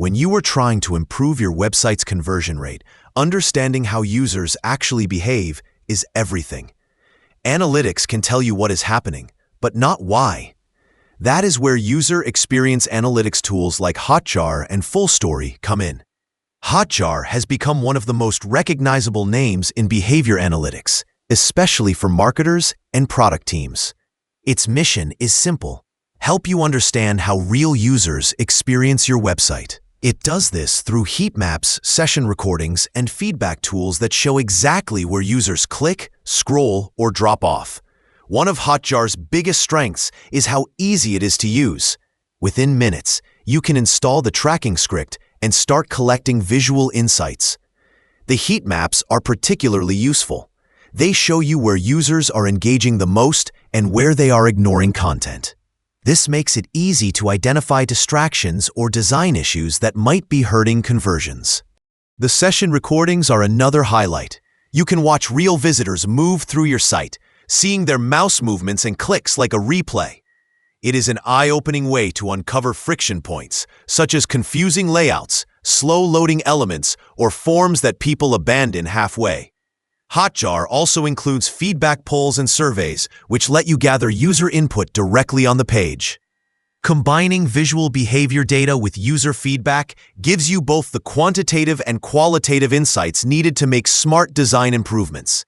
When you are trying to improve your website's conversion rate, understanding how users actually behave is everything. Analytics can tell you what is happening, but not why. That is where user experience analytics tools like Hotjar and FullStory come in. Hotjar has become one of the most recognizable names in behavior analytics, especially for marketers and product teams. Its mission is simple: help you understand how real users experience your website. It does this through heat maps, session recordings, and feedback tools that show exactly where users click, scroll, or drop off. One of Hotjar's biggest strengths is how easy it is to use. Within minutes, you can install the tracking script and start collecting visual insights. The heat maps are particularly useful. They show you where users are engaging the most and where they are ignoring content. This makes it easy to identify distractions or design issues that might be hurting conversions. The session recordings are another highlight. You can watch real visitors move through your site, seeing their mouse movements and clicks like a replay. It is an eye-opening way to uncover friction points, such as confusing layouts, slow-loading elements, or forms that people abandon halfway. Hotjar also includes feedback polls and surveys, which let you gather user input directly on the page. Combining visual behavior data with user feedback gives you both the quantitative and qualitative insights needed to make smart design improvements.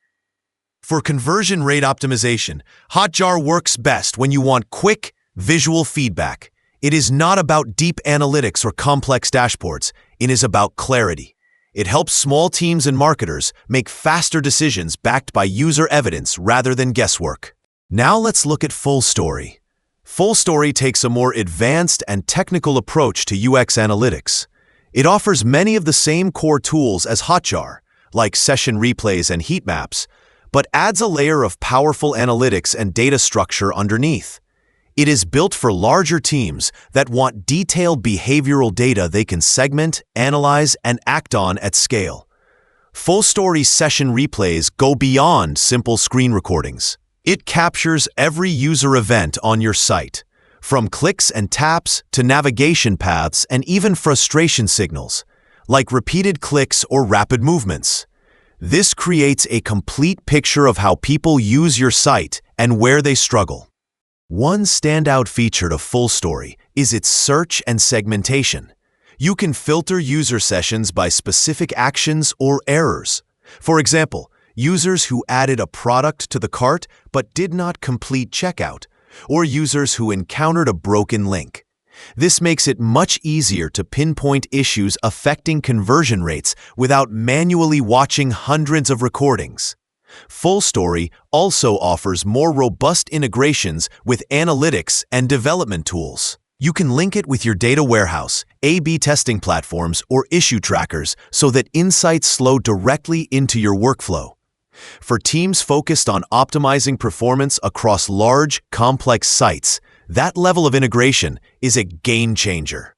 For conversion rate optimization, Hotjar works best when you want quick, visual feedback. It is not about deep analytics or complex dashboards. It is about clarity. It helps small teams and marketers make faster decisions backed by user evidence rather than guesswork. Now let's look at FullStory. FullStory takes a more advanced and technical approach to UX analytics. It offers many of the same core tools as Hotjar, like session replays and heat maps, but adds a layer of powerful analytics and data structure underneath. It is built for larger teams that want detailed behavioral data they can segment, analyze, and act on at scale. FullStory session replays go beyond simple screen recordings. It captures every user event on your site, from clicks and taps to navigation paths and even frustration signals, like repeated clicks or rapid movements. This creates a complete picture of how people use your site and where they struggle. One standout feature of FullStory is its search and segmentation. You can filter user sessions by specific actions or errors. For example, users who added a product to the cart but did not complete checkout, or users who encountered a broken link. This makes it much easier to pinpoint issues affecting conversion rates without manually watching hundreds of recordings. FullStory also offers more robust integrations with analytics and development tools. You can link it with your data warehouse, A/B testing platforms, or issue trackers so that insights flow directly into your workflow. For teams focused on optimizing performance across large, complex sites, that level of integration is a game changer.